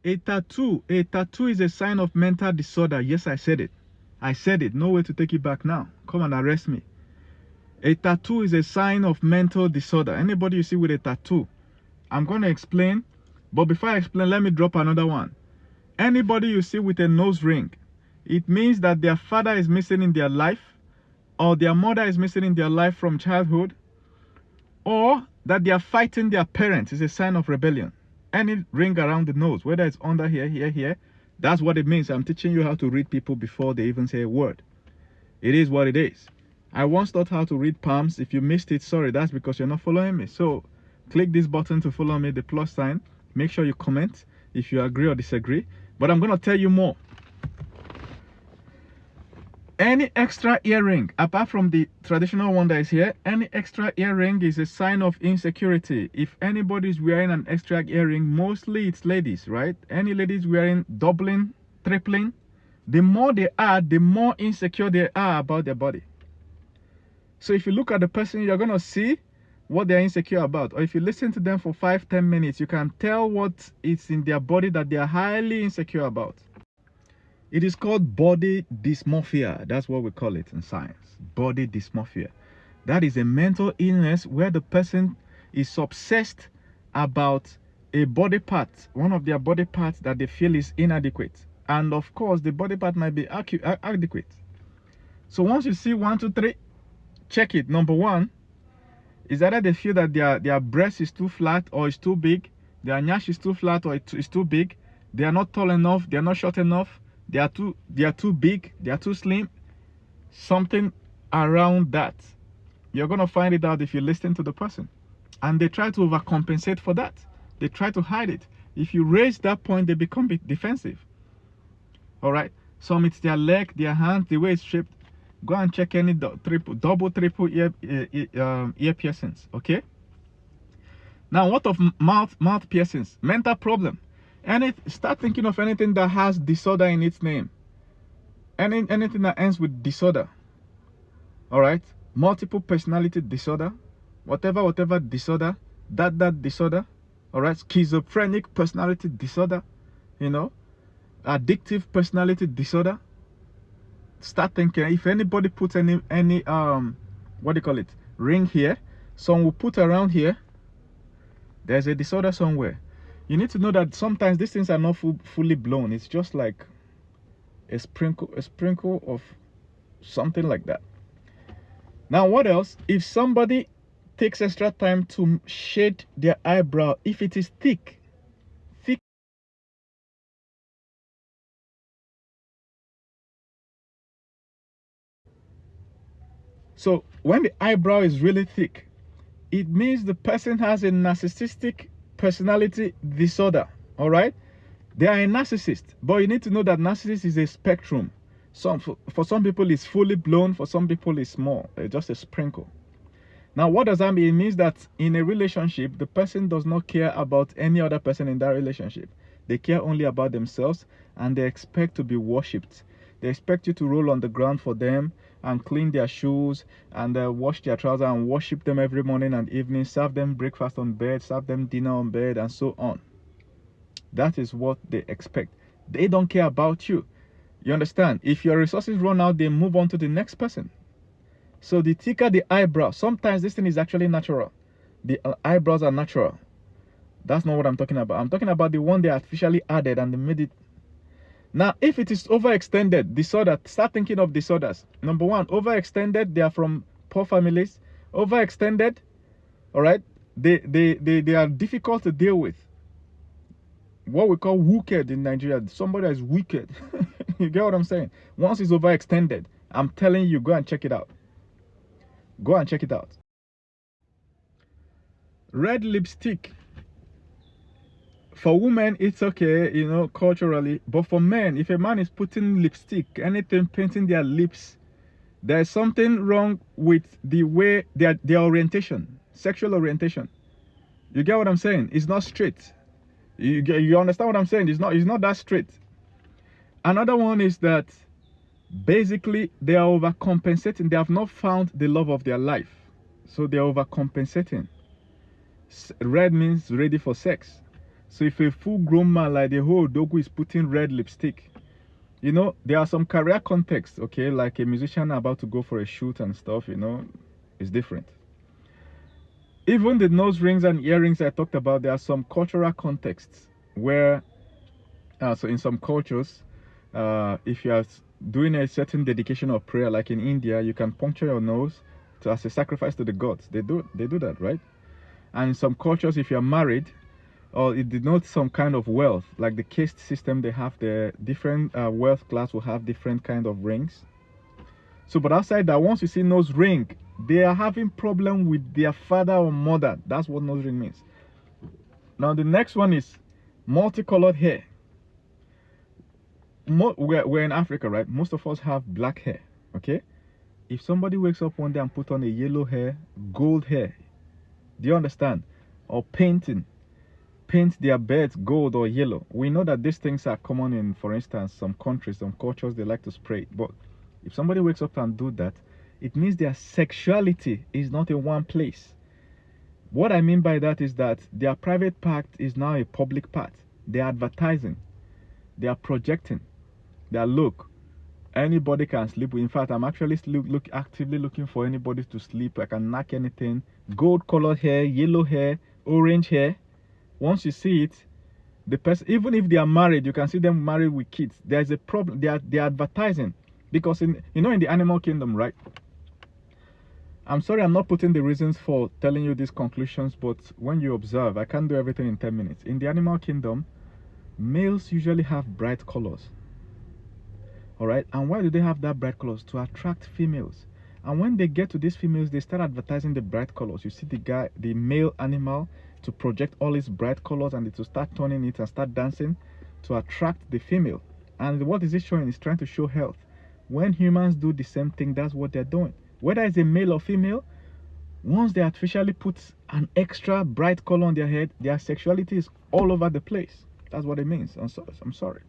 A tattoo is a sign of mental disorder. Yes, I said it. I said it. No way to take it back now. Come and arrest me. A tattoo is a sign of mental disorder. Anybody you see with a tattoo, I'm going to explain. But before I explain, let me drop another one. Anybody you see with a nose ring, it means that their father is missing in their life, or their mother is missing in their life from childhood, or that they are fighting their parents. Is a sign of rebellion. Any ring around the nose, whether it's under here, here, that's what it means. I'm teaching you how to read people before they even say a word. It is what it is. I once taught how to read palms. If you missed it, sorry, that's because you're not following me. So click this button to follow me, the plus sign. Make sure you comment if you agree or disagree. But I'm going to tell you more. Any extra earring, apart from the traditional one that is here, any extra earring is a sign of insecurity. If anybody is wearing an extra earring, mostly it's ladies, right? Any ladies wearing doubling, tripling, the more they are, the more insecure they are about their body. So if you look at the person, you're going to see what they're insecure about. Or if you listen to them for 5-10 minutes, you can tell what is in their body that they are highly insecure about. It is called body dysmorphia. That's what we call it in science. Body dysmorphia. That is a mental illness where the person is obsessed about a body part, one of their body parts that they feel is inadequate. And of course, the body part might be adequate. So once you see 1, 2, 3, check it. Number one is either they feel that their breast is too flat or it's too big, their nyash is too flat or it's too big, they are not tall enough, they are not short enough, they are too big, they are too slim, something around that. You're going to find it out if you listen to the person. And they try to overcompensate for that. They try to hide it. If you raise that point, they become defensive. All right? Some it's their leg, their hand, the way it's shaped. Go and check any double, triple ear piercings. Okay? Now, what of mouth piercings? Mental problem. Start thinking of anything that has disorder in its name. Anything that ends with disorder. All right? Multiple personality disorder. Whatever disorder. That disorder. All right? Schizophrenic personality disorder. You know? Addictive personality disorder. Start thinking. If anybody puts any what do you call it? Ring here. Some will put around here. There's a disorder somewhere. You need to know that sometimes these things are not fully blown. It's just like a sprinkle of something like that. Now, what else? If somebody takes extra time to shade their eyebrow, if it is thick. So when the eyebrow is really thick, it means the person has a narcissistic personality disorder. All right, they are a narcissist, but you need to know that narcissist is a spectrum. For some people it's fully blown, for some people it's small, just a sprinkle. Now what does that mean? It means that in a relationship, the person does not care about any other person in that relationship. They care only about themselves, and they expect to be worshipped. They expect you to roll on the ground for them and clean their shoes and wash their trousers and worship them every morning and evening, serve them breakfast on bed, serve them dinner on bed, and so on. That is what they expect. They don't care about you. You understand? If your resources run out, they move on to the next person. So the thicker the eyebrow, sometimes this thing is actually natural. The eyebrows are natural. That's not what I'm talking about. I'm talking about the one they artificially added and they made it. Now, if it is overextended, disorder, start thinking of disorders. Number one, overextended, they are from poor families. Overextended, all right, they are difficult to deal with. What we call wicked in Nigeria. Somebody is wicked. You get what I'm saying? Once it's overextended, I'm telling you, go and check it out. Go and check it out. Red lipstick. For women, it's okay, you know, culturally. But for men, if a man is putting lipstick, anything, painting their lips, there's something wrong with the way their orientation, sexual orientation. You get what I'm saying? It's not straight. You understand what I'm saying? It's not that straight. Another one is that basically they are overcompensating. They have not found the love of their life, so they are overcompensating. Red means ready for sex. So if a full-grown man like the whole Dogu is putting red lipstick, you know, there are some career contexts, okay, like a musician about to go for a shoot and stuff, you know, it's different. Even the nose rings and earrings I talked about, there are some cultural contexts where, so in some cultures, if you are doing a certain dedication of prayer, like in India, you can puncture your nose as a sacrifice to the gods. They do that, right? And in some cultures, if you are married, or it denotes some kind of wealth, like the caste system, they have the different wealth class will have different kind of rings. So, but outside that, once you see nose ring, they are having problem with their father or mother. That's what nose ring means. Now, the next one is multicolored hair. We're in Africa, right? Most of us have black hair, okay? If somebody wakes up one day and put on a yellow hair, gold hair, do you understand? Or paint their beds gold or yellow. We know that these things are common in, for instance, some countries, some cultures, they like to spray. But if somebody wakes up and do that, it means their sexuality is not in one place. What I mean by that is that their private part is now a public part. They are advertising. They are projecting. Their look. Anybody can sleep with. In fact, I'm actually actively looking for anybody to sleep. I can knock anything. Gold colored hair, yellow hair, orange hair. Once you see it, the person, even if they are married, you can see them married with kids. There's a problem. They are advertising, because in the animal kingdom, right? I'm sorry, I'm not putting the reasons for telling you these conclusions, but when you observe, I can't do everything in 10 minutes. In the animal kingdom, males usually have bright colors. All right, and why do they have that bright colors? To attract females. And when they get to these females, they start advertising the bright colors. You see the male animal, to project all its bright colors, and to start turning it and start dancing to attract the female. And what is it showing? It's trying to show health. When humans do the same thing, that's what they're doing. Whether it's a male or female, once they artificially put an extra bright color on their head, their sexuality is all over the place. That's what it means. I'm sorry.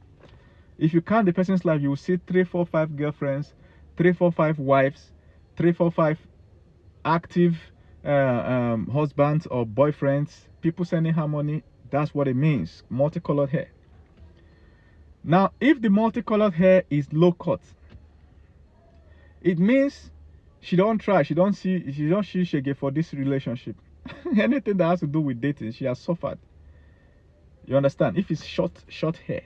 If you count the person's life, you will see 3, 4, 5 girlfriends, 3, 4, 5 wives, 3, 4, 5 active husbands or boyfriends, people sending her money. That's what it means. Multicolored hair. Now, if the multicolored hair is low cut, it means she don't try, she don't see shege for this relationship. Anything that has to do with dating, she has suffered. You understand? If it's short hair,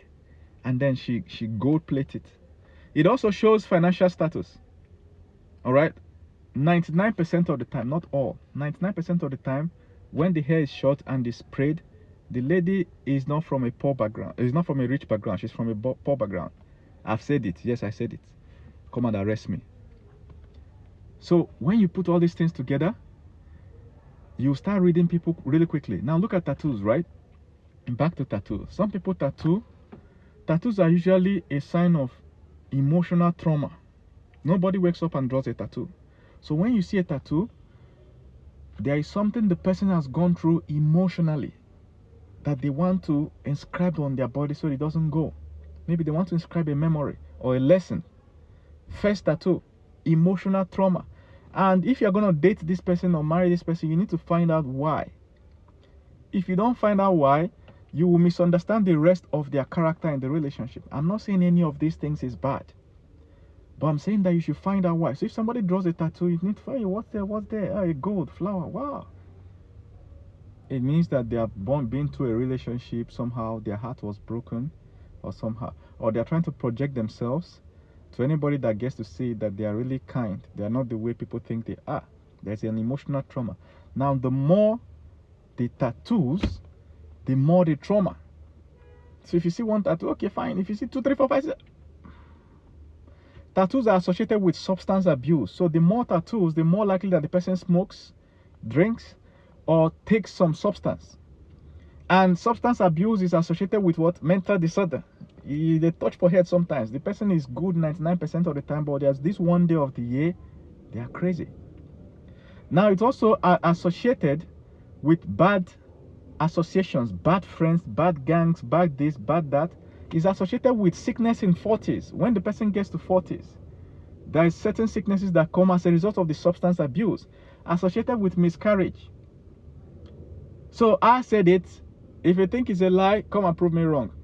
and then she gold plate it. It also shows financial status. All right, 99% of the time, not all, 99% of the time, when the hair is short and is sprayed, the lady is not from a poor background. Is not from a rich background. She's from a poor background. I've said it. Yes, I said it. Come and arrest me. So when you put all these things together, you start reading people really quickly. Now look at tattoos, right? Back to tattoos. Some people tattoo. Tattoos are usually a sign of emotional trauma. Nobody wakes up and draws a tattoo. So when you see a tattoo, there is something the person has gone through emotionally that they want to inscribe on their body so it doesn't go. Maybe they want to inscribe a memory or a lesson. First tattoo, emotional trauma. And if you're going to date this person or marry this person, you need to find out why. If you don't find out why, you will misunderstand the rest of their character in the relationship. I'm not saying any of these things is bad, but I'm saying that you should find out why. So if somebody draws a tattoo, you need to find out what's there. Oh, a gold flower. Wow. It means that they have been to a relationship, somehow their heart was broken, or they're trying to project themselves to anybody that gets to see that they are really kind. They are not the way people think they are. There's an emotional trauma. Now, the more the tattoos, the more the trauma. So if you see one tattoo, okay, fine. If you see 2, 3, 4, 5, 6, tattoos are associated with substance abuse. So the more tattoos, the more likely that the person smokes, drinks, or takes some substance. And substance abuse is associated with what? Mental disorder. They touch for head sometimes. The person is good 99% of the time, but there's this one day of the year, they are crazy. Now, it's also associated with bad associations, bad friends, bad gangs, bad this, bad that. Is associated with sickness in 40s. When the person gets to 40s, there is certain sicknesses that come as a result of the substance abuse, associated with miscarriage. So I said it If you think it's a lie, come and prove me wrong.